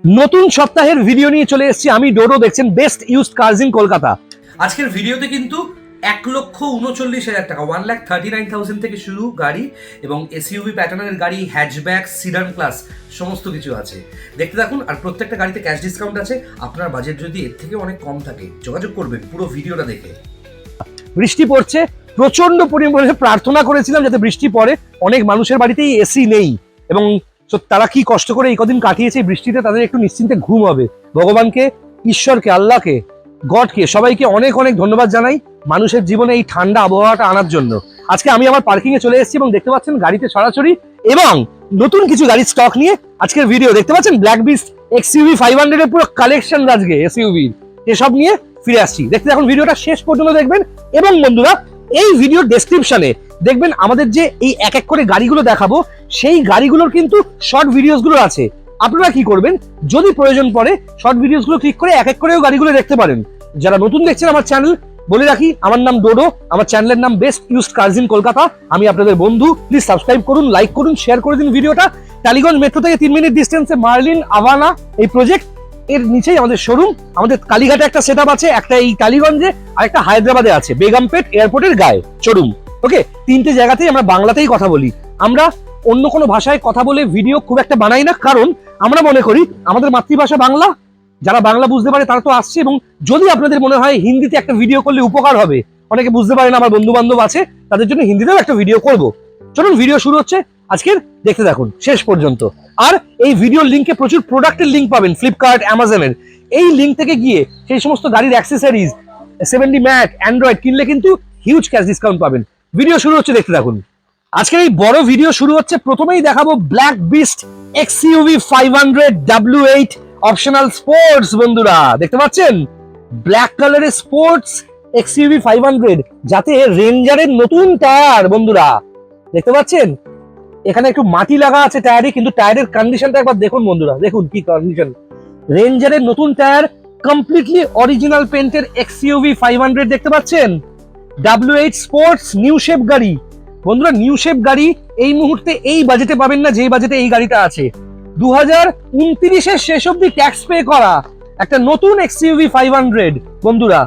নতুন সপ্তাহের ভিডিও নিয়ে চলে এসেছি আমি ডোডো। দেখছেন best used cars in Kolkata. আজকের ভিডিওতে কিন্তু 1,39,000 টাকা 1,39,000 থেকে শুরু গাড়ি এবং এসইউভি প্যাটার্নের গাড়ি, হ্যাচব্যাক, সিডান ক্লাস সমস্ত কিছু আছে। দেখতে থাকুন। আর প্রত্যেকটা গাড়িতে ক্যাশ ডিসকাউন্ট আছে। আপনার বাজেট যদি এর থেকে অনেক কম থাকে যোগাযোগ করবেন পুরো ভিডিওটা দেখে। বৃষ্টি পড়ছে, প্রচন্ড পরিমাণে প্রার্থনা করেছিলাম যাতে বৃষ্টি পড়ে। অনেক মানুষের বাড়িতেই এসি নেই এবং তারা কি কষ্ট করে এই কদিন কাটিয়েছে বৃষ্টিতে, তাদের একটু নিশ্চিন্তে ঘুম হবে। ভগবানকে, ঈশ্বরকে, আল্লাহকে, গডকে, সবাইকে অনেক অনেক ধন্যবাদ জানাই মানুষের জীবনে এই ঠান্ডা আবহাওয়াটা আনার জন্য। আজকে আমি আমার পার্কিং এ চলে এসেছি এবং দেখতে পাচ্ছেন গাড়িতে ছড়াছড়ি এবং নতুন কিছু গাড়ির স্টক নিয়ে আজকের ভিডিও। দেখতে পাচ্ছেন ব্ল্যাক বিস্ট এক্সইউভি 500 এর পুরো কালেকশন আজকে এসইউভি এসব নিয়ে ফিরে আসছি। দেখতে এখন ভিডিওটা শেষ পর্যন্ত দেখবেন এবং বন্ধুরা এই ভিডিওর ডেসক্রিপশনে দেখবেন আমাদের যে এই এক এক করে গাড়িগুলো দেখাবো সেই গাড়িগুলোর কিন্তু শর্ট ভিডিওসগুলো আছে। আপনারা কি করবেন, যদি প্রয়োজন পড়ে শর্ট ভিডিওসগুলো ক্লিক করে এক এক করেও গাড়িগুলো দেখতে পারেন। যারা নতুন দেখছেন আমার চ্যানেল, বলে রাখি আমার নাম ডোডো, আমার চ্যানেলের নাম best used cars in Kolkata. আমি আপনাদের বন্ধু। প্লিজ সাবস্ক্রাইব করুন, লাইক করুন, শেয়ার করে দিন ভিডিওটা। টালিগঞ্জ মেট্রো থেকে 3 মিনিট ডিস্টেন্সে মার্লিন আভানা এই প্রজেক্ট, এর নিচেই আমাদের শোরুম। আমাদের কালীঘাটে একটা সেটআপ আছে, একটা এই টালিগঞ্জে, আর একটা হায়দ্রাবাদে আছে বেগমপেট এয়ারপোর্টের গায়ে শোরুম। ওকে, তিনটে জায়গাতেই আমরা বাংলাতেই কথা বলি। আমরা অন্য কোনো ভাষায় কথা বলে ভিডিও খুব একটা বানাই না, কারণ আমরা মনে করি আমাদের মাতৃভাষা বাংলা। যারা বাংলা বুঝতে পারে তারা তো আসছে, এবং যদি আপনাদের মনে হয় হিন্দিতে একটা ভিডিও করলে উপকার হবে, অনেকে বুঝতে পারে না, আমার বন্ধু বান্ধব আছে, তাদের জন্য হিন্দিতেও একটা ভিডিও করব। চলুন ভিডিও শুরু হচ্ছে আজকের, দেখতে থাকুন শেষ পর্যন্ত। আর এই ভিডিওর লিঙ্কে প্রচুর প্রোডাক্টের লিঙ্ক পাবেন, ফ্লিপকার্ট, অ্যামাজনের। এই লিঙ্ক থেকে গিয়ে সেই সমস্ত গাড়ির অ্যাক্সেসরিজ, 70 ম্যাক, অ্যান্ড্রয়েড কিনলে কিন্তু হিউজ ক্যাশ ডিসকাউন্ট পাবেন। ভিডিও শুরু হচ্ছে, দেখতে থাকুন। আজকের এই বড় ভিডিও শুরু হচ্ছে, প্রথমেই দেখাবো black beast XUV 500 W8 optional sports. বন্ধুরা দেখতে পাচ্ছেন ব্ল্যাক কালারের স্পোর্টস এক্সইউভি 500, যাতে রেঞ্জারের নতুন টায়ার। বন্ধুরা দেখতে পাচ্ছেন এখানে একটু মাটি লাগা আছে টায়ারে, কিন্তু টায়ারের কন্ডিশনটা একবার দেখুন। বন্ধুরা দেখুন কি কন্ডিশন। রেঞ্জারের নতুন টায়ার, কমপ্লিটলি অরিজিনাল পেন্টের এক্সইউভি 500 দেখতে পাচ্ছেন। W8 স্পোর্টস নিউ শেপ গাড়ি। বন্ধুরা নিউ শেপ গাড়ি এই মুহূর্তে এই বাজেটে পাবেন না, যেই বাজেটে এই গাড়িটা আছে। 2029-এর শেষ অব্দি ট্যাক্স পে করা একটা নতুন এক্সইউভি 500 বন্ধুরা,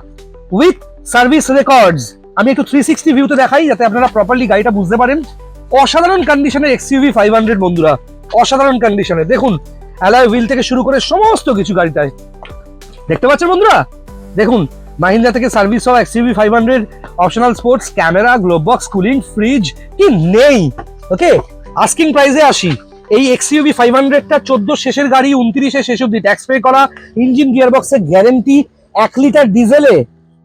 উইথ সার্ভিস রেকর্ডস। আমি একটু 360 ভিউতে দেখাই যাতে আপনারা প্রপারলি গাড়িটা বুঝতে পারেন। অসাধারণ কন্ডিশনের এক্সইউভি 500 বন্ধুরা, অসাধারণ কন্ডিশনে। দেখুন অ্যালয় হুইল থেকে শুরু করে সমস্ত কিছু গাড়িটায় দেখতে পাচ্ছেন। বন্ধুরা দেখুন মাহিন্দ্রা থেকে সার্ভিস হওয়া XUV 500 optional sports, camera, globe box, cooling, fridge কি নেই। ওকে, আস্কিং প্রাইসে আসি। এই এক্সইউভি 500টা 14 শেষের গাড়ি, 29-এ শেষ অব্দি ট্যাক্স পে করা, ইঞ্জিন গিয়ারবক্সের গ্যারেন্টি, 1 লিটার ডিজেলে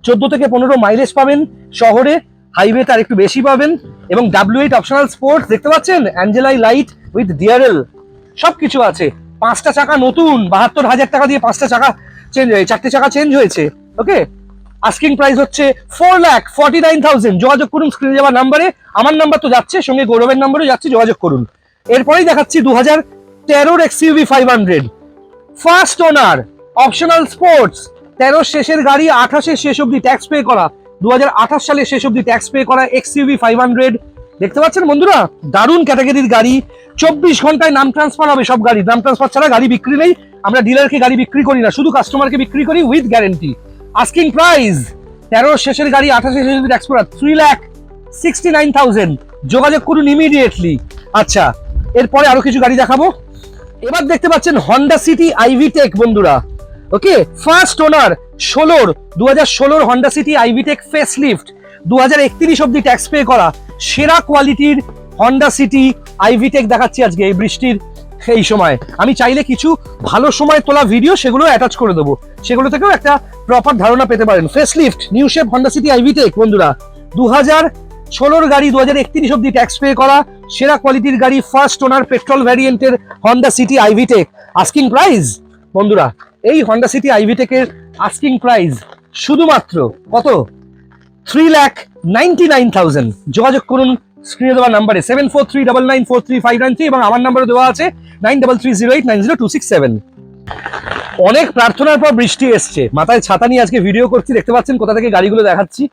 14 থেকে 15 মাইলেজ পাবেন, শহরে, হাইওয়ে তার একটু বেশি পাবেন। এবং W8 অপশনাল স্পোর্টস দেখতে পাচ্ছেন, অ্যাঞ্জেলাই লাইট উইথ ডিআরএল সবকিছু আছে। 5টা চাকা নতুন, 72,000 টাকা দিয়ে 5টা চাকা চেঞ্জ হয়ে 4টে চাকা চেঞ্জ হয়েছে। ওকে, আস্কিং প্রাইস হচ্ছে 4,49,000। যোগাযোগ করুন স্ক্রিনে যাওয়া নাম্বারে। আমার নাম্বার তো যাচ্ছে, সঙ্গে গৌরবের নাম্বারও যাচ্ছে, যোগাযোগ করুন। এরপরেই দেখাচ্ছি 2013 XUV 500 first owner optional sports, 13 শেষের গাড়ি, 28-এর শেষ অব্দি ট্যাক্স পে করা, 2028 সালে শেষ অব্দি ট্যাক্স পে করা এক্সইউভি 500 দেখতে পাচ্ছেন। বন্ধুরা দারুণ ক্যাটাগরির গাড়ি, 24 ঘন্টায় নাম ট্রান্সফার হবে সব গাড়ি। নাম ট্রান্সফার ছাড়া গাড়ি বিক্রি নেই, আমরা ডিলারকে গাড়ি বিক্রি করি না, শুধু কাস্টমারকে বিক্রি করি উইথ গ্যারেন্টি। আস্কিং প্রাইস 13 শেষের গাড়ি, 28-এর শেষ অব্দি ট্যাক্স পে করা 3,69,000। যোগাযোগ করুন ইমিডিয়েটলি। আচ্ছা, এরপরে আরো কিছু গাড়ি দেখাবো। এবার দেখতে পাচ্ছেন হন্ডা সিটি আইভি টেক বন্ধুরা। Okay, first owner 2016 Honda City ivy tech face lift, 2031 অব্দি ট্যাক্স পে করা সেরা কোয়ালিটির হন্ডা সিটি আইভি টেক দেখাচ্ছি আজকে এই বৃষ্টির এই সময়। আমি চাইলে কিছু ভালো সময় তোলা ভিডিও সেগুলো অ্যাটাচ করে দেবো, সেগুলো থেকেও একটা প্রপার ধারণা পেতে পারেন। Face lift new shape Honda City ivy take বন্ধুরা, 2016 গাড়ি, 2031 অব্দি ট্যাক্স পে করা সেরা কোয়ালিটির গাড়ি, ফার্স্ট ওনার পেট্রোল ভ্যারিয়েন্টের Honda City ivy tech. Asking price বন্ধুরা, এই হন্ডা সিটি আইভি টেকের আস্কিং প্রাইস শুধুমাত্র কত? 3,99,000। যোগাযোগ করুন স্ক্রিনে দেওয়া নাম্বারে 7439943593 এবং আমার নাম্বারও দেওয়া আছে 9330890267। অনেক প্রার্থনার পর বৃষ্টি এসছে, মাথায় ছাতা নিয়ে আজকে ভিডিও করছি। দেখতে পাচ্ছেন কোথা থেকে গাড়িগুলো দেখাচ্ছি।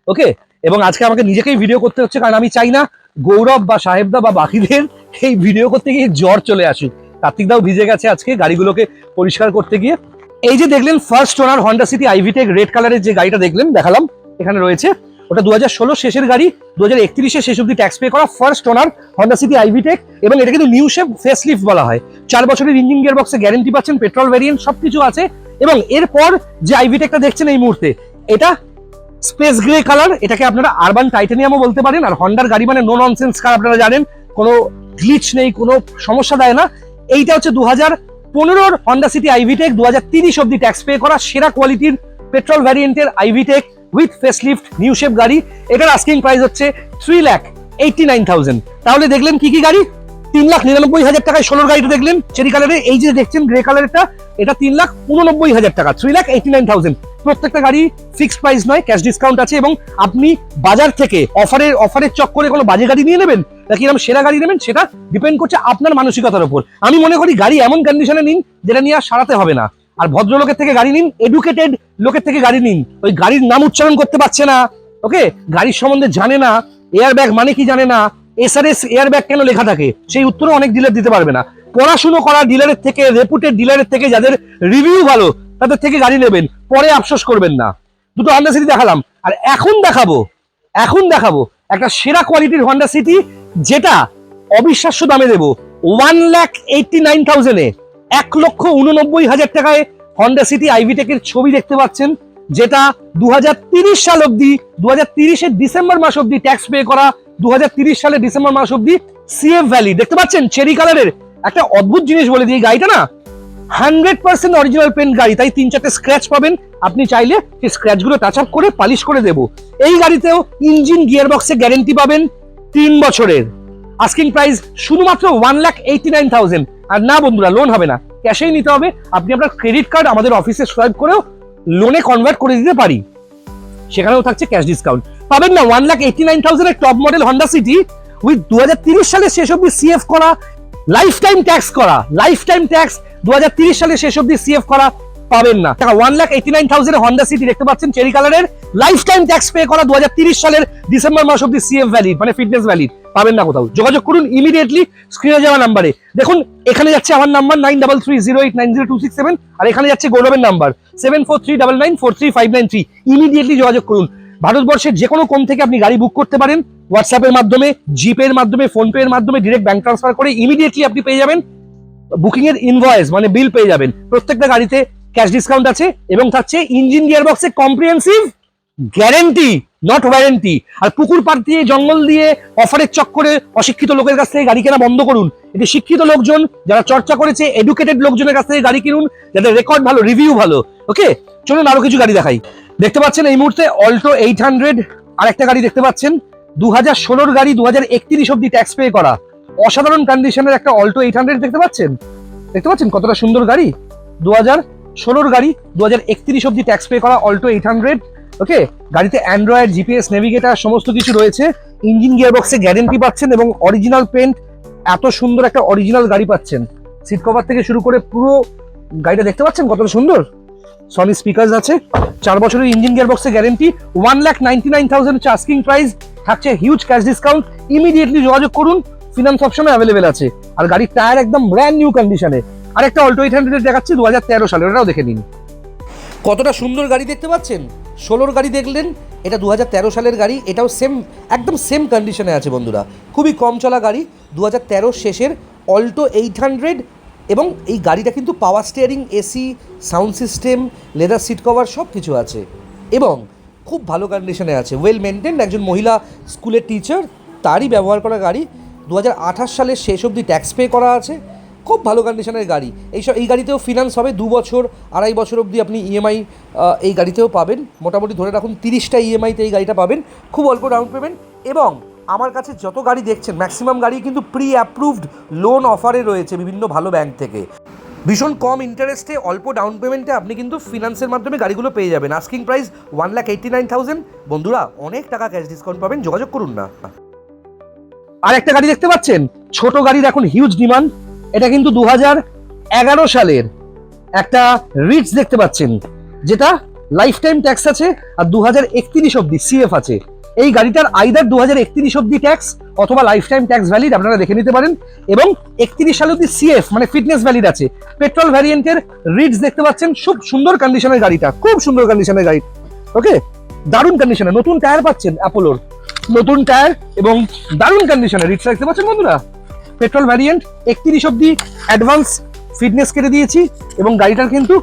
ওকে, এবং আজকে আমাকে নিজেকেই ভিডিও করতে হচ্ছে, কারণ আমি চাই না গৌরব বা সাহেবদা বা বাকিদের এই ভিডিও করতে গিয়ে জ্বর চলে আসুক। কার্তিকদাও ভিজে গেছে আজকে গাড়িগুলোকে পরিষ্কার করতে গিয়ে। এই যে দেখলেন first owner Honda city আইভিটেক red কালারের যে গাড়িটা দেখলেন, দেখালাম এখানে রয়েছে, ওটা 2016 শেষের গাড়ি, 2031 শেষ অব্দি ট্যাক্স পে করা ফার্স্ট ওনার হন্ডা সিটি আইভিটেক। এবং এটা কিন্তু নিউ শেপ ফেস লিফট বলা হয়। 4 বছরের ইঞ্জিন গিয়ার বক্সে গ্যারেন্টি পাচ্ছেন, পেট্রোল ভ্যারিয়েন্ট সবকিছু আছে। এবং এরপর যে আইভিটেকটা দেখছেন এই মুহূর্তে, এটা স্পেস গ্রে কালার, এটাকে আপনারা আরবান টাইটানিয়ামও বলতে পারেন। আর হন্ডার গাড়ি মানে নো ননসেন্স কার, আপনারা জানেন, কোনো গ্লিচ নেই, কোনো সমস্যা দেয় না। এইটা হচ্ছে 2015 হন্ডা সিটি আইভিটেক, 2030 অব্দি ট্যাক্স পে করা সেরা কোয়ালিটির পেট্রোল ভ্যারিয়েন্টের IV tech with facelift new shape গাড়ি। এটার আস্কিং প্রাইস হচ্ছে 3,89,000। তাহলে দেখলেন কি কি গাড়ি? 3,99,000 টাকায় 16 গাড়িটা দেখলেন চেরি কালারে। এই যে দেখছেন গ্রে কালারটা, এটা 3,89,000 টাকা, 3,89,000। প্রত্যেকটা গাড়ি ফিক্সড প্রাইস নয়, ক্যাশ ডিসকাউন্ট আছে। এবং আপনি বাজার থেকে অফারের চক্করে কোনো বাজে গাড়ি নিয়ে নেবেন নাকি এরকম সেরা গাড়ি নেবেন, সেটা ডিপেন্ড করছে আপনার মানসিকতার উপর। আমি মনে করি গাড়ি এমন কন্ডিশনে নিন যেটা নিয়ে আর সারাতে হবে না। আর ভদ্রলোকের থেকে গাড়ি নিন, এডুকেটেড লোকের থেকে গাড়ি নিন। ওই গাড়ির নাম উচ্চারণ করতে পারছে না, ওকে, গাড়ির সম্বন্ধে জানে না, এয়ার ব্যাগ মানে কি জানে না, এসআরএস এয়ার ব্যাগ কেন লেখা থাকে, সেই উত্তরও অনেক ডিলার দিতে পারবে না। পড়াশুনো করা ডিলারের থেকে, রেপুটেড ডিলারের থেকে, যাদের রিভিউ ভালো তাদের থেকে গাড়ি নেবেন, পরে আফসোস করবেন না। দুটো হন্ডা সিটি দেখালাম, আর এখন দেখাবো একটা সেরা কোয়ালিটির হন্ডা সিটি, যেটা অবিশ্বাস্য দামে দেবো। 1,89,000-এ, 1,89,000 টাকায় হন্ডা সিটি আইভিটেকের ছবি দেখতে পাচ্ছেন, যেটা 2030 সাল অব্দি, 2030-এর ডিসেম্বর মাস অব্দি ট্যাক্স পে করা, 2030 সালের ডিসেম্বর মাস অব্দি সিএফ ভ্যালি। দেখতে পাচ্ছেন চেরি কালারের একটা অদ্ভুত জিনিস বলে দিই, গাড়িটা না 100% অরিজিনাল পেন্ট গাড়ি, তাই 3-4টে স্ক্র্যাচ পাবেন। আপনি চাইলে সেই স্ক্র্যাচ গুলো টাচ আপ করে পালিশ করে দেবো। এই গাড়িতেও ইঞ্জিন গিয়ার বক্সে গ্যারেন্টি পাবেন 3 বছরের। আস্কিং প্রাইস শুধুমাত্র 1,89,000। আর না বন্ধুরা, লোন হবে না, ক্যাশেই নিতে হবে। আপনি আপনার ক্রেডিট কার্ড আমাদের অফিসে সোয়াইপ করেও লোনে কনভার্ট করে দিতে পারি, সেখানেও থাকছে ক্যাশ ডিসকাউন্ট। পাবেন না 1,89,000 এর top model Honda city with 2030 সালের শেষ অব্দি সিএফ করা, লাইফ টাইম ট্যাক্স 2030 সালের শেষ অব্দি সিএফ করা পাবেন না। 1,89,000 এর হন্ডা সিটি দেখতে পাচ্ছেন চেরি কালারের, লাইফ টাইম ট্যাক্স পে করা, 2030 সালের ডিসেম্বর মাস অব্দি সিএফ ভ্যালিড, মানে ফিটনেস ভ্যালিড। পাবেন না কোথাও। যোগাযোগ করুন ইমিডিয়েটলি স্ক্রিনে যাওয়া নাম্বারে। দেখুন এখানে যাচ্ছে আমার নাম্বার 9330890267, আর এখানে যাচ্ছে গৌরবের নাম্বার 7439943593। ইমিডিয়েটলি যোগাযোগ করুন। ভারতবর্ষের যে কোনো কোণ থেকে আপনি গাড়ি বুক করতে পারেন, হোয়াটসঅ্যাপের মাধ্যমে, জিপের মাধ্যমে, ফোনপে এর মাধ্যমে, ডিরেক্ট ব্যাংক ট্রান্সফার করে ইমিডিয়েটলি আপনি পেয়ে যাবেন বুকিং এর ইনভয়েস, মানে বিল পেয়ে যাবেন। প্রত্যেকটা গাড়িতে ক্যাশ ডিসকাউন্ট আছে এবং থাকছে ইঞ্জিন গিয়ার বক্সে কম্প্রিহেন্সিভ গ্যারেন্টি, নট ওয়ারেন্টি। আর পুকুর পাড় দিয়ে, জঙ্গল দিয়ে, অফারের চক্করে অশিক্ষিত লোকের কাছ থেকে গাড়ি কেনা বন্ধ করুন। এটি শিক্ষিত লোকজন, যারা চর্চা করেছে, এডুকেটেড লোকজনের কাছ থেকে গাড়ি কিনুন, যাদের রেকর্ড ভালো, রিভিউ ভালো। ওকে, চলুন আরো কিছু গাড়ি দেখাই। দেখতে পাচ্ছেন এই মুহূর্তে অল্টো 800, আর একটা গাড়ি দেখতে পাচ্ছেন 2016 গাড়ি, 2031 অব্দি ট্যাক্স পে করা, অসাধারণ কন্ডিশনের একটা অল্টো 800 দেখতে পাচ্ছেন কতটা সুন্দর গাড়ি। 2016 গাড়ি, 2031 অব্দি ট্যাক্স পে করা অল্টো 800। ওকে, গাড়িতে অ্যান্ড্রয়েড, জিপিএস, নেভিগেটর সমস্ত কিছু রয়েছে। ইঞ্জিন গিয়ার বক্সে গ্যারেন্টি পাচ্ছেন এবং অরিজিনাল পেন্ট। এত সুন্দর একটা অরিজিনাল গাড়ি পাচ্ছেন, সিট কভার থেকে শুরু করে পুরো গাড়িটা দেখতে পাচ্ছেন কতটা সুন্দর। সনি স্পিকার্স আছে, 4 বছরের ইঞ্জিন গিয়ার বক্সে গ্যারেন্টি। 1,99,000 হচ্ছে আস্কিং প্রাইস, থাকছে হিউজ ক্যাশ ডিসকাউন্ট। ইমিডিয়েটলি যোগাযোগ করুন, ফিনান্স অপশনে অ্যাভেলেবেল আছে। আর গাড়ির টায়ার একদম ব্র্যান্ড নিউ কন্ডিশনে। আর একটা অল্টো 800 দেখাচ্ছি 2013 সালের, ওটাও দেখে নিন। কতটা সুন্দর গাড়ি দেখতে পাচ্ছেন। 16 গাড়ি দেখলেন, এটা 2013 সালের গাড়ি, এটাও একদম সেম কন্ডিশনে আছে বন্ধুরা। খুবই কম চলা গাড়ি, 2013 শেষের অল্টো 800। এবং এই গাড়িটা কিন্তু power steering, AC, sound system, leather seat cover সব কিছু আছে এবং খুব ভালো কন্ডিশনে আছে। ওয়েল মেনটেন্ড, একজন মহিলা স্কুলের টিচার তারই ব্যবহার করা গাড়ি। 2028 সালের শেষ অবধি ট্যাক্স পে করা আছে। খুব ভালো কন্ডিশনের গাড়ি। এই গাড়িতেও ফিনান্স হবে 2 বছর, 2.5 বছর অবধি আপনি ইএমআই এই গাড়িতেও পাবেন। মোটামুটি ধরে রাখুন 30টা ইএমআইতে এই গাড়িটা পাবেন, খুব অল্প ডাউন পেমেন্ট। এবং আমার কাছে যত গাড়ি দেখছেন ম্যাক্সিমাম গাড়ি কিন্তু প্রি অ্যাপ্রুভড লোন অফারে রয়েছে বিভিন্ন ভালো ব্যাংক থেকে। ভীষণ কম ইন্টারেস্টে, অল্প ডাউন পেমেন্টে আপনি কিন্তু ফিনান্সের মাধ্যমে গাড়িগুলো পেয়ে যাবেন। Asking price 1,89,000। বন্ধুরা অনেক টাকা ক্যাশ ডিসকাউন্ট পাবেন, যোগাযোগ করুন না। আর একটা গাড়ি দেখতে পাচ্ছেন, ছোট গাড়ির এখন হিউজ ডিমান্ড। এটা কিন্তু 2011 সালের একটা রিটস দেখতে পাচ্ছেন, যেটা লাইফ টাইম ট্যাক্স আছে আর 2031 অব্দি সিএফ আছে। এই গাড়িটার আইদার 2031 অব্দি ট্যাক্স অথবা লাইফ টাইম ট্যাক্স ভ্যালিড, আপনারা দেখে নিতে পারেন। এবং 31 সাল অব্দি সিএফ মানে ফিটনেস ভ্যালিড আছে। পেট্রোল ভ্যারিয়েন্টের রিডস দেখতে পাচ্ছেন, খুব সুন্দর কন্ডিশনের গাড়িটা, খুব সুন্দর কন্ডিশনের গাড়ি। ওকে, দারুণ কন্ডিশনে, নতুন টায়ার পাচ্ছেন অ্যাপোলোর, নতুন টায়ার এবং দারুণ কন্ডিশনে রিডস দেখতে পাচ্ছেন বন্ধুরা। পেট্রোল ভ্যারিয়েন্ট 31 অব্দি অ্যাডভান্স ফিটনেস কেটে দিয়েছি এবং গাড়িটার কিন্তু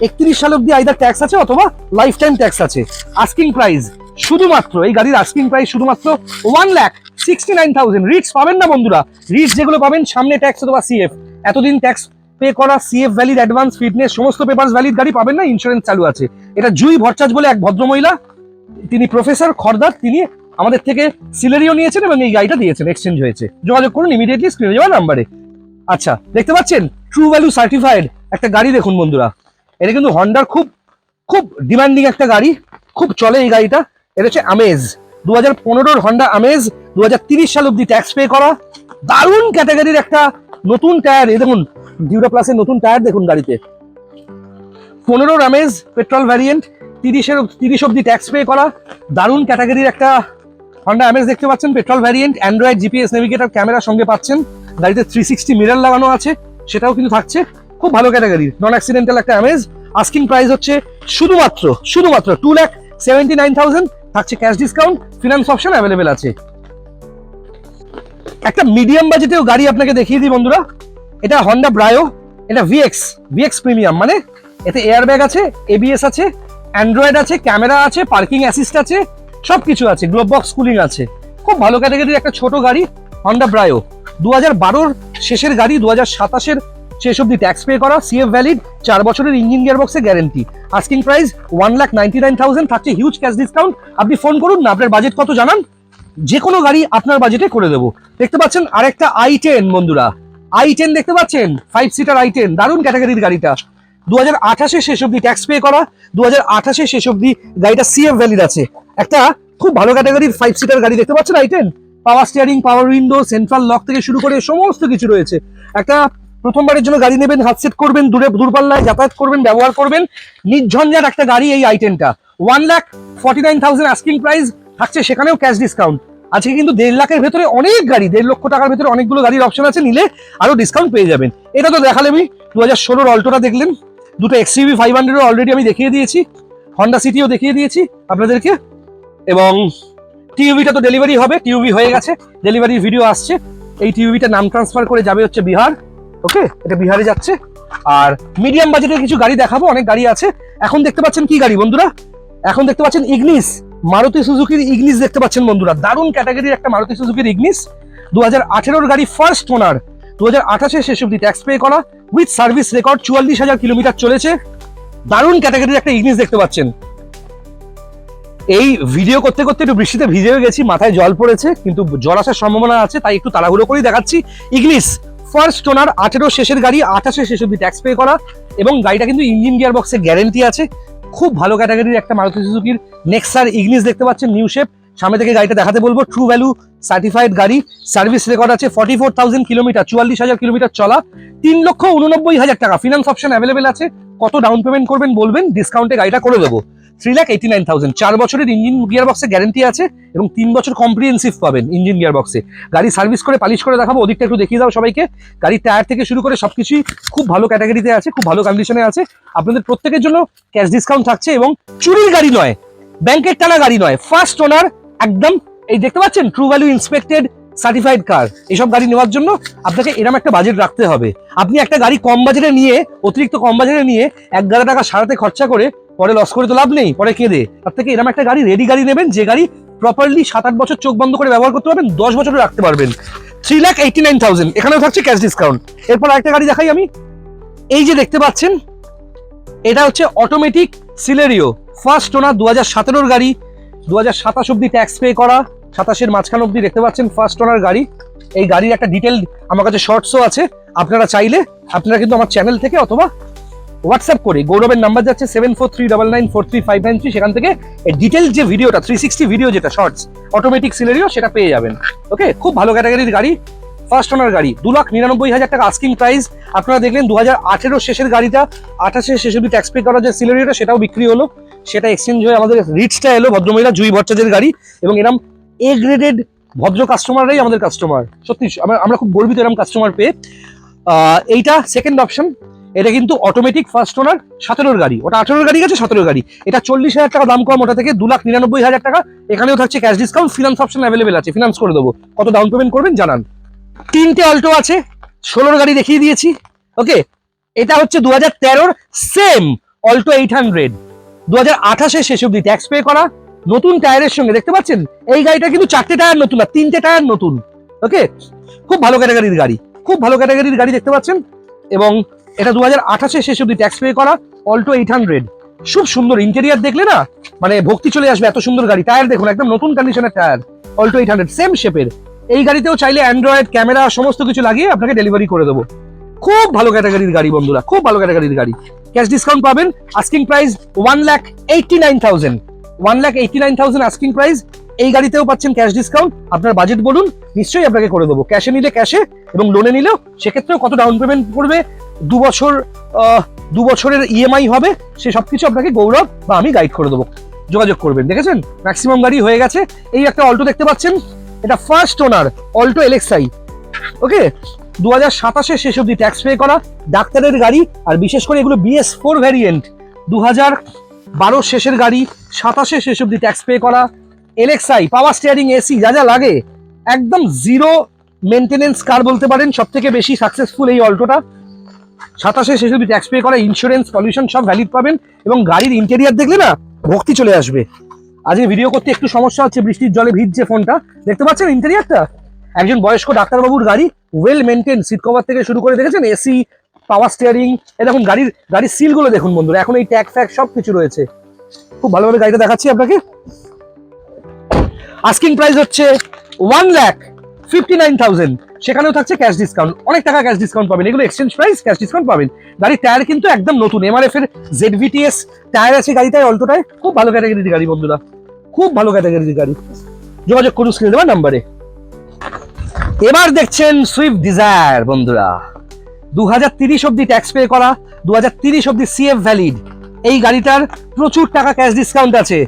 31 সাল অব্দি আইদার ট্যাক্স আছে অথবা লাইফ টাইম ট্যাক্স আছে। আস্কিং প্রাইস শুধুমাত্র, এই গাড়ির আস্কিং প্রাইস শুধুমাত্র 1,69,000। রিডস পাবেন না বন্ধুরা, রিডস যেগুলো পাবেন সামনে ট্যাক্স অথবা সিএফ, এতদিন ট্যাক্স পে করা, সিএফ ভ্যালিড, অ্যাডভান্স, ফিটনেস সমস্ত পেপারস ভ্যালিড গাড়ি পাবেন না, ইন্স্যুরেন্স চালু আছে। এটা জুই ভট্টাচার্য বলে এক ভদ্রমহিলা, তিনি প্রফেসর খর্দার, তিনি আমাদের থেকে সিলেরিও নিয়েছেন এবং এই গাড়িটা দিয়েছেন, এক্সচেঞ্জ হয়েছে। যোগাযোগ করুন ইমিডিয়েটলি স্ক্রিনে যাওয়া নাম্বারে। আচ্ছা, দেখতে পাচ্ছেন ট্রু ভ্যালু সার্টিফাইড একটা গাড়ি দেখুন বন্ধুরা। এটা কিন্তু হন্ডার খুব খুব ডিমান্ডিং একটা গাড়ি, খুব চলে এই গাড়িটা। এটা হচ্ছে আমেজ, 2015 হন্ডা আমেজ, 2030 সাল অব্দি ট্যাক্স পে করা, দারুণ ক্যাটাগরির একটা নতুন টায়ার। এই দেখুন ডিউরা প্লাসের নতুন টায়ার দেখুন গাড়িতে। 15 আমেজ পেট্রোল ভ্যারিয়েন্ট, 30 অব্দি ট্যাক্স পে করা, দারুণ ক্যাটাগরির একটা হন্ডা আমেজ দেখতে পাচ্ছেন। Petrol variant, Android GPS navigator ক্যামেরার সঙ্গে পাচ্ছেন। গাড়িতে 360 মিরর লাগানো আছে, সেটাও কিন্তু থাকছে। খুব ভালো ক্যাটাগরির নন অ্যাক্সিডেন্টাল একটা আমেজ। আস্কিং প্রাইস হচ্ছে শুধুমাত্র 2,79,000, থাকছে cash discount, finance option available আছে। একটা মিডিয়াম বাজেটেও গাড়ি আপনাকে দেখিয়ে দিই বন্ধুরা। এটা হন্ডা ব্রায়ো, এটা ভিএক্স প্রিমিয়াম, মানে এতে এয়ার ব্যাগ আছে, এবিএস আছে, অ্যান্ড্রয়েড আছে, ক্যামেরা আছে, পার্কিং অ্যাসিস্ট আছে, সবকিছু আছে, গ্লোব বক্স কুলিং আছে। খুব ভালো ক্যাটাগরির একটা ছোট গাড়ি হন্ডা ব্রায়ো, 2012 শেষের গাড়ি, 2027 শেষ অব্দি ট্যাক্স পে করা, সিএফ ভ্যালিড, 4 বছরের ইঞ্জিন গিয়ার বক্সে গ্যারেন্টি। আস্কিং প্রাইস 1,99,000, থাকছে হিউজ ক্যাশ ডিসকাউন্ট। আপনি ফোন করুন না, আপনার বাজেট কত জানান, যে কোনো গাড়ি আপনার বাজেটে করে দেবো। দেখতে পাচ্ছেন আরেকটা i10 বন্ধুরা, i10 দেখতে পাচ্ছেন, 5 সিটার i10, দারুণ ক্যাটাগরির গাড়িটা। 2028 শেষ অব্দি ট্যাক্স পে করা, 2028 শেষ অব্দি গাড়িটা সিএফ ভ্যালিড আছে। একটা খুব ভালো ক্যাটাগরির 5 সিটার গাড়ি দেখতে পাচ্ছেন i10, পাওয়ার স্টিয়ারিং, পাওয়ার উইন্ডো, সেন্ট্রাল লক থেকে শুরু করে সমস্ত কিছু রয়েছে। একটা প্রথমবারের জন্য গাড়ি নেবেন, হাত সেট করবেন, দূরপাল্লায় যাতায়াত করবেন, ব্যবহার করবেন, নির্ঝঞ্ঝাট একটা গাড়ি এই i10টা। 1,49,000 আস্কিং প্রাইস, থাকছে সেখানেও ক্যাশ ডিসকাউন্ট। আজকে কিন্তু 1.5 লাখের ভেতরে অনেক গাড়ি, 1.5 লক্ষ টাকার ভেতরে অনেকগুলো গাড়ির অপশন আছে, নিলে আরো ডিসকাউন্ট পেয়ে যাবেন। এটা তো দেখালেমি, 2016 অল্টোটা দেখলেন, দুটো XUV 500 অলরেডি আমি দেখিয়ে দিয়েছি, হন্ডা সিটিও দেখিয়ে দিয়েছি আপনাদেরকে, এবং টিউভিটা তো ডেলিভারি হবে, টিউভি হয়ে গেছে, ডেলিভারির ভিডিও আসছে। এই টিউভিটা নাম ট্রান্সফার করে যাবে হচ্ছে বিহার। ওকে, এটা বিহারে যাচ্ছে। আর মিডিয়াম বাজেটের কিছু গাড়ি দেখাবো, অনেক গাড়ি আছে। এখন দেখতে পাচ্ছেন কি গাড়ি বন্ধুরা, এখন দেখতে পাচ্ছেন ইগনিস, মারুতি সুজুকির ইগনিস দেখতে পাচ্ছেন বন্ধুরা, দারুণ ক্যাটাগরির একটা মারুতি সুজুকির ইগনিস, 2018 গাড়ি, ফার্স্ট ওনার, 2028 শেষ অব্দি ট্যাক্স পে করা, উইথ সার্ভিস রেকর্ড, 44,000 কিলোমিটার চলেছে, দারুণ ক্যাটাগরির একটা ইগনিস দেখতে পাচ্ছেন। এই ভিডিও করতে করতে একটু বৃষ্টিতে ভিজেও গেছি, মাথায় জল পড়েছে, কিন্তু জল আসার সম্ভাবনা আছে, তাই একটু তাড়াহুড়ো করেই দেখাচ্ছি। ইগনিস ফার্স্ট ওনার, 18 শেষের গাড়ি, 28 শেষ অব্দি ট্যাক্স পে করা, এবং গাড়িটা কিন্তু ইঞ্জিন গিয়ার বক্সে গ্যারেন্টি আছে। খুব ভালো ক্যাটাগরির একটা মারুতি সুজুকির নেক্সার ইগনিস দেখতে পাচ্ছেন, নিউ শেপ। সামনে থেকে গাড়িটা দেখাতে বলবো। ট্রু ভ্যালু সার্টিফাইড গাড়ি, সার্ভিস রেকর্ড আছে, 44,000 কিলোমিটার, 44,000 কিলোমিটার চলা, 3,89,000 টাকা, ফিনান্স অপশন অ্যাভেলেবেল আছে। কত ডাউন পেমেন্ট করবেন বলবেন, ডিসকাউন্টে গাড়িটা করে দেবো। 3,89,000, 4 বছরের ইঞ্জিন গিয়ার বক্সে গ্যারেন্টি আছে এবং 3 বছর কম্প্রিহেন্সিভ পাবেন ইঞ্জিন গিয়ার বক্সে। গাড়ি সার্ভিস করে পালিশ করে দেখাবো, ওদিকটা একটু দেখিয়ে দাও সবাইকে। গাড়ির টায়ার থেকে শুরু করে সবকিছুই খুব ভালো ক্যাটাগরিতে আছে, খুব ভালো কন্ডিশনে আছে। আপনাদের প্রত্যেকের জন্য ক্যাশ ডিসকাউন্ট থাকছে, এবং চুরির গাড়ি নয়, ব্যাংকের টানা গাড়ি নয়, ফার্স্ট ওনার একদম। এই দেখতে পাচ্ছেন ট্রু ভ্যালু ইন্সপেক্টেড সার্টিফাইড কার। এইসব গাড়ি নেওয়ার জন্য আপনাকে এরকম একটা বাজেট রাখতে হবে। আপনি একটা গাড়ি কম বাজেটে নিয়ে, অতিরিক্ত কম বাজেটে নিয়ে 1,000 টাকা সারাতে খরচা করে পরে লস করে তো লাভ নেই, পরে কেঁদে। তার থেকে এরকম একটা গাড়ি, রেডি গাড়ি নেবেন, যে গাড়ি প্রপারলি 7-8 বছর চোখ বন্ধ করে ব্যবহার করতে পারবেন, 10 বছরে রাখতে পারবেন। 3,89,000, এখানেও থাকছে ক্যাশ ডিসকাউন্ট। এরপর আরেকটা গাড়ি দেখাই আমি। এই যে দেখতে পাচ্ছেন, এটা হচ্ছে অটোমেটিক সিলেরিও, ফার্স্ট ওনার, 2017 গাড়ি, 2027 অব্দি ট্যাক্স পে করা, 27-এর মাঝখান অব্দি দেখতে পাচ্ছেন, ফার্স্ট ওনার গাড়ি। এই গাড়ির একটা ডিটেল আমার কাছে শর্টসও আছে, আপনারা চাইলে আপনারা কিন্তু আমার চ্যানেল থেকে অথবা হোয়াটসঅ্যাপ করে, গৌরবের নাম্বার যাচ্ছে 7439943593, সেখান থেকে ডিটেল যে ভিডিওটা 360 ভিডিও যেটা শর্টস অটোমেটিক সিলেরিও, সেটা পেয়ে যাবেন। ওকে, খুব ভালো ক্যাটাগরির গাড়ি, ফার্স্ট ওনার গাড়ি, 2,99,000 টাকা আস্কিং প্রাইস। আপনারা দেখলেন 2018 শেষের গাড়িটা, 28 শেষ অব্দি ট্যাক্স পে করা যে সিলেরিওটা, সেটাও বিক্রি হলো, সেটা এক্সচেঞ্জ হয়ে আমাদের রিচটা এলো, ভদ্রমহিলা জুই ভট্টাচার্যের গাড়ি। এবং এরকম এ গ্রেডেড ভদ্র কাস্টমাররাই আমাদের কাস্টমার, সত্যি আমরা খুব গর্বিত এরকম কাস্টমার পেয়ে। এইটা সেকেন্ড অপশন, এটা কিন্তু অটোমেটিক ফার্স্ট ওনার 17 গাড়ি, ওটা 18 গাড়ি গেছে 17 গাড়ি, এটা 40,000 টাকা দাম কম, ওটা থেকে 2,99,000 টাকা। এখানেও থাকছে cash discount, finance option available আছে, ফিনান্স করে দেবো। কত ডাউন পেমেন্ট করবেন জানান। 3টে অল্টো আছে, 16 গাড়ি দেখিয়ে দিয়েছি। ওকে, এটা হচ্ছে 2013 সেম অল্টো 800, 2028 শেষ অব্দি ট্যাক্স পে করা, নতুন টায়ারের সঙ্গে। দেখতে পাচ্ছেন এই গাড়িটা কিন্তু 4টে টায়ার নতুন আর 3টে টায়ার নতুন। ওকে, খুব ভালো ক্যাটাগরির গাড়ি, খুব ভালো ক্যাটাগরির গাড়ি দেখতে পাচ্ছেন। এবং এটা 2028 শেষ অব্দি ট্যাক্স পে করা অল্টো 800, খুব সুন্দর ইন্টেরিয়ার, দেখলে না মানে ভক্তি চলে আসবে, এত সুন্দর গাড়ি। টায়ার দেখুন একদম নতুন কন্ডিশনের টায়ার, অল্টো 800 সেম শেপের। এই গাড়িতেও চাইলে অ্যান্ড্রয়েড ক্যামেরা সমস্ত কিছু লাগিয়ে আপনাকে ডেলিভারি করে দেবো। খুব ভালো ক্যাটাগরির গাড়ি বন্ধুরা, খুব ভালো ক্যাটাগরির গাড়ি। ক্যাশ ডিসকাউন্ট পাবেন, আস্কিং প্রাইস 1,89,000, 1,89,000 আস্কিং প্রাইস। এই গাড়িতেও পাচ্ছেন ক্যাশ ডিসকাউন্ট। আপনার বাজেট বলুন, নিশ্চয়ই আপনাকে করে দেবো। ক্যাশে নিলে ক্যাশে, এবং লোনে নিলেও সেক্ষেত্রেও কত ডাউন পেমেন্ট পড়বে, 2 বছরের ইএমআই হবে, সে সবকিছু আপনাকে গৌরব বা আমি গাইড করে দেবো। যোগাযোগ করবেন। দেখেছেন ম্যাক্সিমাম গাড়ি হয়ে গেছে। এই একটা অল্টো দেখতে পাচ্ছেন, এটা ফার্স্ট ওনার অল্টো LXi। ওকে, 2027 শেষ অব্দি ট্যাক্স পে করা, ডাক্তারের গাড়ি, আর বিশেষ করে এগুলো BS4 ভ্যারিয়েন্ট, 2012 শেষের গাড়ি, 27 শেষ অব্দি ট্যাক্স পে করা LXi, পাওয়ার স্টিয়ারিং, এসি, যা যা লাগে, একদম জিরো মেনটেনেন্স কার বলতে পারেন। সব থেকে বেশি সাকসেসফুল এই অল্টোটা। 27 শেষ অব্দি ট্যাক্স পে করা, ইন্স্যুরেন্স, পলিউশন সব ভ্যালিড পাবেন। এবং গাড়ির ইন্টেরিয়ার দেখলে না ভক্তি চলে আসবে। আজকে ভিডিও করতে একটু সমস্যা হচ্ছে, বৃষ্টির জলে ভিজছে ফোনটা। দেখতে পাচ্ছেন ইন্টেরিয়ারটা, একজন বয়স্ক ডাক্তারবাবুর গাড়ি, ওয়েল মেনটেন, সিট কভার থেকে শুরু করে দেখেছেন এসি, পাওয়ার স্টিয়ারিং। এ দেখুন গাড়ির সিলগুলো দেখুন বন্ধুরা, এখন এই ট্যাগ ফ্যাগ সব কিছু রয়েছে। খুব ভালোভাবে গাড়িটা দেখাচ্ছি আপনাকে। আস্কিং প্রাইস হচ্ছে 1,59,000, সেখানেও থাকছে ক্যাশ ডিসকাউন্ট। অনেক টাকা ক্যাশ ডিসকাউন্ট পাবেন, এগুলো এক্সচেঞ্জ প্রাইস, ক্যাশ ডিসকাউন্ট পাবেন। গাড়ির টায়ার কিন্তু একদম নতুন, MRF এর ZVTS টায়ার আছে গাড়িটায়, অল্টোটায়। খুব ভালো ক্যাটাগরির গাড়ি বন্ধুরা, খুব ভালো ক্যাটাগরির গাড়ি। যোগাযোগ করুন স্ক্রিনে দেওয়া নাম্বারে। এবার দেখছেন সুইফট ডিজায়ার বন্ধুরা, 2030 অব্দি ট্যাক্স পে করা, 2030 অব্দি CF ভ্যালিড। এই গাড়িটার প্রচুর টাকা ক্যাশ ডিসকাউন্ট আছে।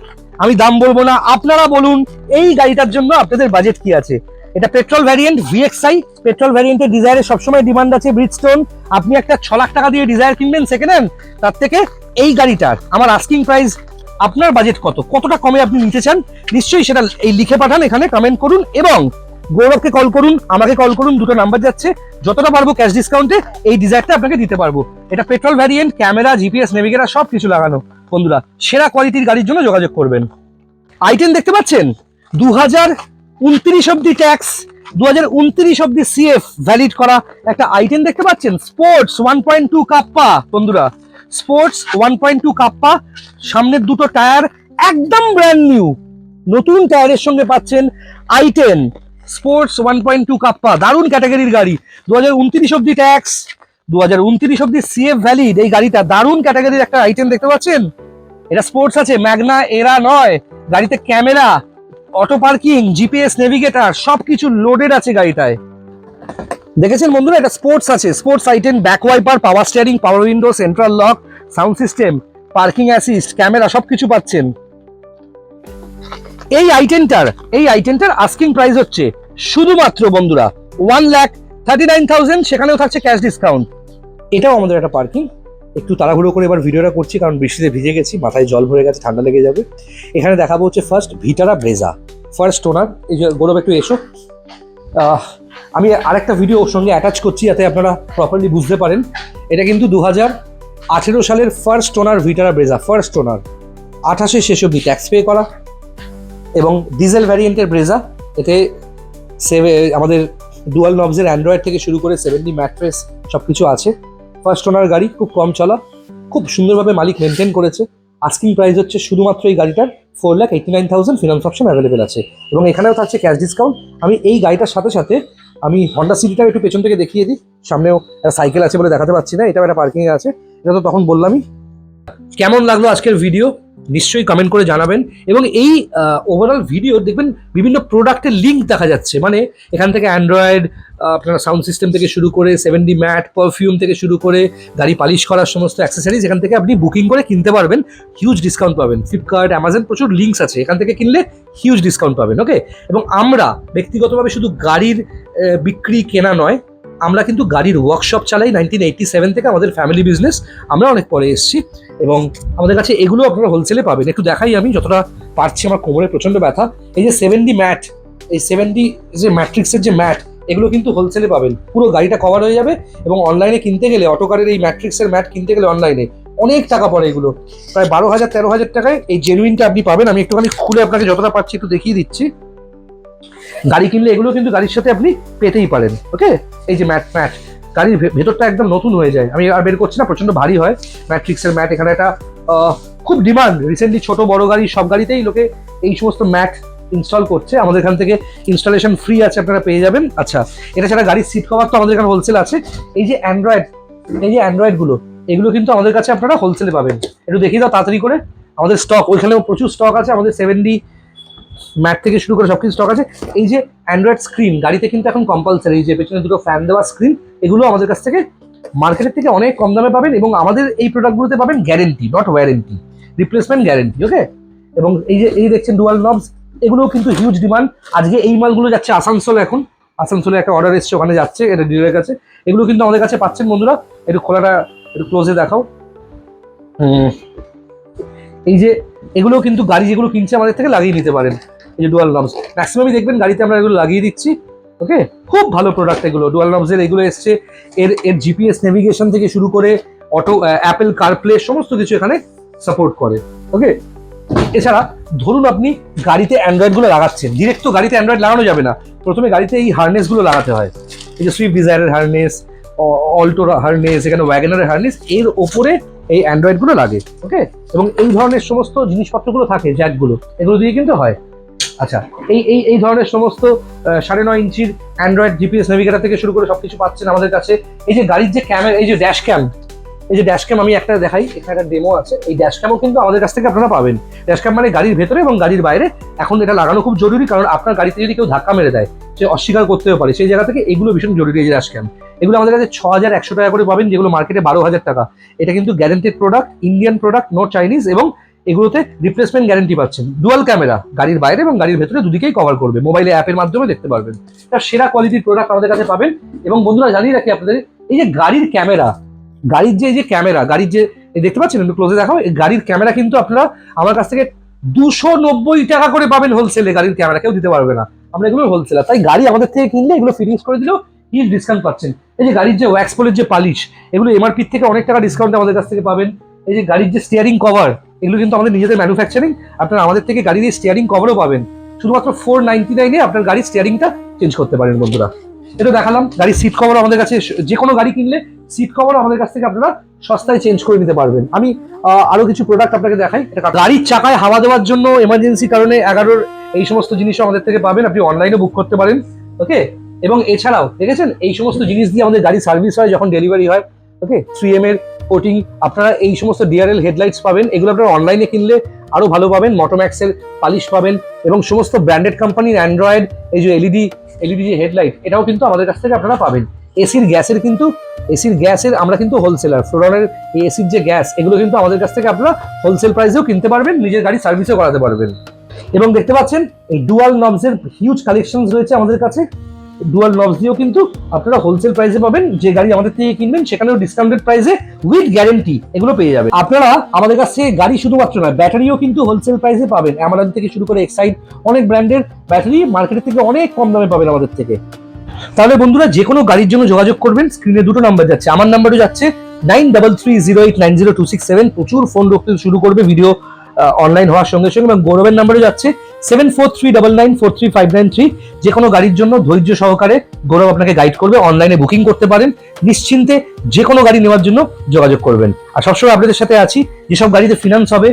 আমি দাম বলবো না, আপনারা বলুন এই গাড়িটার জন্য আপনাদের বাজেট কি আছে। এটা পেট্রোল ভ্যারিয়েন্ট VXi, পেট্রোল ভ্যারিয়েন্টের ডিজায়ারের সবসময় ডিমান্ড আছে। ব্রিজস্টোন, আপনি একটা 6 লাখ টাকা দিয়ে ডিজায়ার কিনবেন সেকেন্ড হ্যান্ড, তার থেকে এই গাড়িটার আমার আস্কিং প্রাইস। আপনার বাজেট কতটা কমে আপনি নিতে চান, নিশ্চয়ই সেটা এই লিখে পাঠান, এখানে কমেন্ট করুন, এবং গৌরবকে কল করুন, আমাকে কল করুন, দুটো নাম্বার যাচ্ছে। যতটা পারবো ক্যাশ ডিসকাউন্টে এই ডিজায়ারটা আপনাকে দিতে পারবো। এটা petrol variant, camera, GPS, navigator সব কিছু লাগানো বন্ধুরা। সেরা কোয়ালিটির গাড়ির জন্য যোগাযোগ করবেন। i10 দেখতে পাচ্ছেন, 2029 অব্দি ট্যাক্স, 2029 অব্দি CF ভ্যালিড করা একটা i10 দেখতে পাচ্ছেন। স্পোর্টস 1.2 কাপ্পা বন্ধুরা, স্পোর্টস 1.2 কাপ্পা, সামনের দুটো টায়ার একদম ব্র্যান্ড নিউ, নতুন টায়ারের সঙ্গে পাচ্ছেন i10 স্পোর্টস 1.2 কাপ্পা। দারুণ ক্যাটাগরির গাড়ি, 2029 অব্দি ট্যাক্স, 2029 অব্দি CF ভ্যালিড। এই গাড়িটা দারুণ ক্যাটাগরির একটা i10 দেখতে পাচ্ছেন। এটা স্পোর্টস আছে, ম্যাগনা এরা নয়। গাড়িতে camera, auto parking, GPS, navigator সবকিছু লোডেড আছে গাড়িটায়। দেখেছেন বন্ধুরা, এটা স্পোর্টস আছে, sports i10, back wiper, power steering, পাওয়ার window, central lock, sound system, parking assist, camera সবকিছু পাচ্ছেন। এই i10টার আস্কিং প্রাইস হচ্ছে শুধুমাত্র বন্ধুরা 1,39,000, সেখানেও থাকছে ক্যাশ ডিসকাউন্ট। এটাও আমাদের একটা পার্কিং। একটু তাড়াহুড়ো করে এবার ভিডিওটা করছি, কারণ বৃষ্টিতে ভিজে গেছি, মাথায় জল ভরে গেছে, ঠান্ডা লেগে যাবে। এখানে দেখাবো হচ্ছে ফার্স্ট ভিটারা ব্রেজা, ফার্স্ট ওনার। এই যে গৌরব একটু এসো, আমি আরেকটা ভিডিও ওর সঙ্গে অ্যাটাচ করছি যাতে আপনারা প্রপারলি বুঝতে পারেন। এটা কিন্তু 2018 সালের first owner ভিটারা Brezza, first owner, 28 শেষ অব্দি ট্যাক্স পে করা, এবং ডিজেল ভ্যারিয়েন্টের ব্রেজা। এতে আমাদের ডুয়াল নবসের অ্যান্ড্রয়েড থেকে শুরু করে 70 ম্যাট্রেস সব কিছু আছে। ফার্স্ট ওনার গাড়ি, খুব কম চলা, খুব সুন্দরভাবে মালিক মেনটেন করেছে। আস্কিং প্রাইস হচ্ছে শুধুমাত্র এই গাড়িটার 4,89,000, ফিনান্স অপশন অ্যাভেলেবেল আছে, এবং এখানেও থাকছে ক্যাশ ডিসকাউন্ট। আমি এই গাড়িটার সাথে সাথে আমি হন্ডা সিটিটা একটু পেছন থেকে দেখিয়ে দিই। সামনেও একটা সাইকেল আছে বলে দেখাতে পাচ্ছি না, এটাও একটা পার্কিংয়ে আছে, এটা তো তখন বললামই। কেমন লাগলো আজকের ভিডিও নিশ্চয়ই কমেন্ট করে জানাবেন। এবং এই ওভারঅল ভিডিও দেখবেন বিভিন্ন প্রোডাক্টের লিঙ্ক দেখা যাচ্ছে, মানে এখান থেকে অ্যান্ড্রয়েড, আপনার সাউন্ড সিস্টেম থেকে শুরু করে 7D ম্যাট, পারফিউম থেকে শুরু করে গাড়ি পালিশ করার সমস্ত অ্যাক্সেসরিজ এখান থেকে আপনি বুকিং করে কিনতে পারবেন, হিউজ ডিসকাউন্ট পাবেন। ফ্লিপকার্ট, অ্যামাজন প্রচুর লিঙ্কস আছে, এখান থেকে কিনলে হিউজ ডিসকাউন্ট পাবেন। ওকে, এবং আমরা ব্যক্তিগতভাবে শুধু গাড়ির বিক্রি কেনা নয়, আমরা কিন্তু গাড়ির ওয়ার্কশপ চালাই 1987 থেকে, আমাদের ফ্যামিলি বিজনেস, আমরা অনেক পরে এসেছি এবং আমাদের কাছে এগুলো আপনারা হোলসেলে পাবেন। একটু দেখাই আমি যতটা পারছি, আমার কোমরে প্রচন্ড ব্যথা। এই যে 7D ম্যাট, এই 7D যে ম্যাট্রিক্সের যে ম্যাট, এগুলো কিন্তু হোলসেলে পাবেন, পুরো গাড়িটা কভার হয়ে যাবে। এবং অনলাইনে কিনতে গেলে, অটোকারের এই ম্যাট্রিক্সের ম্যাট কিনতে গেলে অনলাইনে অনেক টাকা পড়ে, এগুলো প্রায় 12,000-13,000 টাকায় এই জেনুইনটা আপনি পাবেন। আমি একটুখানি খুলে আপনাকে যতটা পারছি একটু দেখিয়ে দিচ্ছি। গাড়ি কিনলে এগুলো কিন্তু গাড়ির সাথে আপনি পেতেই পারেন। ওকে, এই যে ম্যাট, গাড়ির ভেতরটা একদম নতুন হয়ে যায়। আমি আর বের করছি না, প্রচন্ড ভারী হয় ম্যাট্রিক্সের ম্যাট। এখানে একটা খুব ডিমান্ড রিসেন্টলি, ছোট বড় গাড়ি সব গাড়িতেই লোকে এই সমস্ত ম্যাট ইনস্টল করছে। আমাদের এখান থেকে ইনস্টলেশন ফ্রি আছে, আপনারা পেয়ে যাবেন। আচ্ছা, এটা ছাড়া গাড়ির সিট কভার তো আমাদের এখানে হোলসেল আছে। এই যে অ্যান্ড্রয়েডগুলো, এগুলো কিন্তু আমাদের কাছে আপনারা হোলসেলে পাবেন। একটু দেখিয়ে দাও তাড়াতাড়ি করে। আমাদের স্টক ওইখানেও প্রচুর স্টক আছে, আমাদের 7D ম্যাট থেকে শুরু করে সবকিছু স্টক আছে। এই যে অ্যান্ড্রয়েড স্ক্রিন গাড়িতে কিন্তু এখন কম্পালসারি, এই যে পেছনে দুটো ফ্যান দেওয়া স্ক্রিন, এগুলো আমাদের কাছ থেকে মার্কেটের থেকে অনেক কম দামে পাবেন। এবং আমাদের এই প্রোডাক্টগুলোতে পাবেন guarantee, not warranty, replacement guarantee. Okay, এবং এই দেখছেন ডুয়াল নবস, এগুলোও কিন্তু হিউজ ডিমান্ড। আজকে এই মালগুলো যাচ্ছে আসানসোল, এখন আসানসোলে একটা অর্ডার এসছে, ওখানে যাচ্ছে, এটা ডিলারের কাছে। এগুলো কিন্তু আমাদের কাছে পাচ্ছেন বন্ধুরা। একটু খোলাটা একটু ক্লোজে দেখাও। এই যে এগুলো কিন্তু গাড়ি যেগুলো কিনছে আমাদের থেকে লাগিয়ে নিতে পারেন। এই যে ডুয়াল নবস ম্যাক্সিমামই দেখবেন গাড়িতে আমরা এগুলো লাগিয়ে দিচ্ছি। ওকে, খুব ভালো প্রোডাক্ট এগুলো, ডুয়াল নবসের এগুলো এসছে। এর জিপিএস নেভিগেশন থেকে শুরু করে অটো, অ্যাপেল কারপ্লে, সমস্ত কিছু এখানে সাপোর্ট করে। ওকে, এছাড়া ধরুন আপনি গাড়িতে অ্যান্ড্রয়েডগুলো লাগাচ্ছেন, ডিরেক্ট তো গাড়িতে অ্যান্ড্রয়েড লাগানো যাবে না, প্রথমে গাড়িতে এই হার্নেসগুলো লাগাতে হয়। এই যে সুইফট ডিজায়ারের হার্নেস, অল্টোর হার্নেস, এখানে ওয়াগনারের হার্নেস, এর ওপরে এই অ্যান্ড্রয়েডগুলো লাগে। ওকে, এবং এই ধরনের সমস্ত জিনিসপত্রগুলো থাকে, জ্যাকগুলো, এগুলো দিয়ে কিন্তু হয়। আচ্ছা, এই ধরনের সমস্ত 9.5 ইঞ্চির অ্যান্ড্রয়েড জিপিএস নেভিগেটর থেকে শুরু করে সবকিছু পাচ্ছেন আমাদের কাছে। এই যে গাড়ির যে ক্যামেরা, এই যে ড্যাশ ক্যাম, আমি একটা দেখাই, এখানে একটা ডেমো আছে। এই ড্যাশ ক্যামও কিন্তু আমাদের কাছ থেকে আপনারা পাবেন। ড্যাশ ক্যাম মানে গাড়ির ভেতরে এবং গাড়ির বাইরে এখন এটা লাগানো খুব জরুরি, কারণ আপনার গাড়িতে যদি কেউ ধাক্কা মেরে দেয়, সে অস্বীকার করতেও পারে, সেই জায়গা থেকে এগুলো ভীষণ জরুরি। এই যে ড্যাশ ক্যাম, এগুলো আমাদের কাছে 6,100 টাকা করে পাবেন, যেগুলো মার্কেটে 12,000 টাকা। এটা কিন্তু guaranteed product, Indian product, no Chinese, এবং এগুলোতে রিপ্লেসমেন্ট গ্যারেন্টি পাচ্ছেন। ডুয়াল ক্যামেরা, গাড়ির বাইরে এবং গাড়ির ভেতরে দুদিকেই কভার করবে, মোবাইলে অ্যাপের মাধ্যমে দেখতে পারবেন। এটা সেরা কোয়ালিটির প্রোডাক্ট আমাদের কাছে পাবেন। এবং বন্ধুরা জানিয়ে রাখি আপনাদের, এই যে গাড়ির ক্যামেরা, গাড়ির যে ক্যামেরা, গাড়ির যে দেখতে পাচ্ছেন, একটু ক্লোজে দেখাও, এই গাড়ির ক্যামেরা কিন্তু আপনারা আমার কাছ থেকে 290 টাকা করে পাবেন হোলসেলে। গাড়ির ক্যামেরা কেউ দিতে পারবে না, আমরা এগুলো হোলসেলার, তাই গাড়ি আমাদের থেকে কিনলে এগুলো ফিটিংস করে দিলেও হিউজ ডিসকাউন্ট পাচ্ছেন। এই যে গাড়ির যে ওয়্যাক্স পোলের যে পালিশ, এগুলো এমআরপি থেকে অনেক টাকা ডিসকাউন্ট আমাদের কাছ থেকে পাবেন। এই যে গাড়ির যে স্টিয়ারিং কভার, এগুলো কিন্তু আমাদের নিজেদের ম্যানুফ্যাকচারিং, আপনারা আমাদের থেকে গাড়ির এই স্টিয়ারিং কভারও পাবেন। শুধুমাত্র 499-এ আপনার গাড়ির স্টিয়ারিংটা চেঞ্জ করতে পারেন বন্ধুরা। এটা দেখালাম। গাড়ির সিট কভার আমাদের কাছে, যে কোনো গাড়ি কিনলে সিট কভার আমাদের কাছ থেকে আপনারা সস্তায় চেঞ্জ করে নিতে পারবেন। আমি আরো কিছু প্রোডাক্ট আপনাকে দেখাই। গাড়ির চাকায় হাওয়া দেওয়ার জন্য এমার্জেন্সি কারণে 11 এই সমস্ত জিনিসও আমাদের থেকে পাবেন, আপনি অনলাইনে বুক করতে পারেন। ওকে, এবং এছাড়াও দেখেছেন এই সমস্ত জিনিস দিয়ে আমাদের গাড়ি সার্ভিস হয় যখন ডেলিভারি হয়। ওকে, 3M এর কোটিং, আপনারা এই সমস্ত ডিআরএল হেডলাইটস পাবেন, এগুলো আপনারা অনলাইনে কিনলে আরো ভালো পাবেন। মোটোম্যাক্সের পালিশ পাবেন এবং সমস্ত ব্র্যান্ডেড কোম্পানির অ্যান্ড্রয়েড, এই যে এলইডি যে হেডলাইট, এটাও কিন্তু আমাদের কাছ থেকে আপনারা পাবেন। এসির গ্যাসের আমরা কিন্তু হোলসেলার। ফ্লোরনের এই এসির যে গ্যাস, এগুলো কিন্তু আমাদের কাছ থেকে আপনারা হোলসেল প্রাইসেও কিনতে পারবেন, নিজের গাড়ি সার্ভিসও করাতে পারবেন। এবং দেখতে পাচ্ছেন এই ডুয়াল নবসের হিউজ কালেকশনস রয়েছে আমাদের কাছে। ডুয়াল নবস দিয়েও কিন্তু আপনারা হোলসেল প্রাইসে পাবেন, যে গাড়ি আমাদের থেকে কিনবেন সেখানেও ডিসকাউন্টেড প্রাইসে উইথ গ্যারেন্টি এগুলো পেয়ে যাবেন। আপনারা আমাদের কাছে গাড়ি শুধুমাত্র নয়, ব্যাটারিও কিন্তু হোলসেল প্রাইসে পাবেন। অ্যামাজন থেকে শুরু করে এক্সাইড, অনেক ব্র্যান্ডের ব্যাটারি মার্কেটের থেকে অনেক কম দামে পাবেন আমাদের থেকে। তাহলে বন্ধুরা যে কোনো গাড়ির জন্য যোগাযোগ করবেন, স্ক্রিনে দুটো নাম্বার যাচ্ছে, আমার নাম্বারও যাচ্ছে 9330890267। প্রচুর ফোন রাখতে শুরু করবে ভিডিও অনলাইন হওয়ার সঙ্গে সঙ্গে, এবং গৌরবের নাম্বারও যাচ্ছে 7439943593। যে কোনো গাড়ির জন্য ধৈর্য সহকারে গৌরব আপনাকে গাইড করবে, অনলাইনে বুকিং করতে পারেন, নিশ্চিন্তে যে কোনো গাড়ি নেওয়ার জন্য যোগাযোগ করবেন। আর সবসময় আপনাদের সাথে আছি, যেসব গাড়িতে ফিনান্স হবে,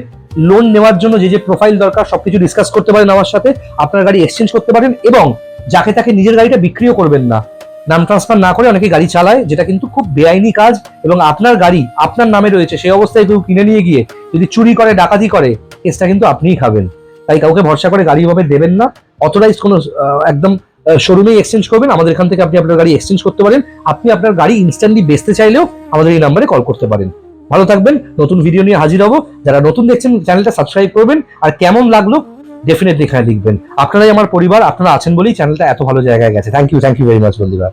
লোন নেওয়ার জন্য যে প্রোফাইল দরকার সবকিছু ডিসকাস করতে পারেন আমার সাথে, আপনার গাড়ি এক্সচেঞ্জ করতে পারেন, এবং যাকে তাকে নিজের গাড়িটা বিক্রিও করবেন না। নাম ট্রান্সফার না করে অনেকে গাড়ি চালায়, যেটা কিন্তু খুব বেআইনি কাজ। এবং আপনার গাড়ি আপনার নামে রয়েছে, সেই অবস্থায় কেউ কিনে নিয়ে গিয়ে যদি চুরি করে, ডাকাতি করে, কেসটা কিন্তু আপনিই খাবেন। তাই কাউকে ভরসা করে গাড়ি ভাবে দেবেন না। অথরাইজ কোনো একদম শোরুমেই এক্সচেঞ্জ করবেন। আমাদের এখান থেকে আপনি আপনার গাড়ি এক্সচেঞ্জ করতে পারেন। আপনি আপনার গাড়ি ইনস্ট্যান্টলি বেচতে চাইলেও আমাদের এই নাম্বারে কল করতে পারেন। ভালো থাকবেন, নতুন ভিডিও নিয়ে হাজির হব। যারা নতুন দেখছেন চ্যানেলটা সাবস্ক্রাইব করবেন, আর কেমন লাগলো ডেফিনেটলি এখানে লিখবেন। আপনারাই আমার পরিবার, আপনারা আছেন বলেই চ্যানেলটা এত ভালো জায়গায় গেছে। থ্যাংক ইউ ভেরি মাচ বন্ধুরা।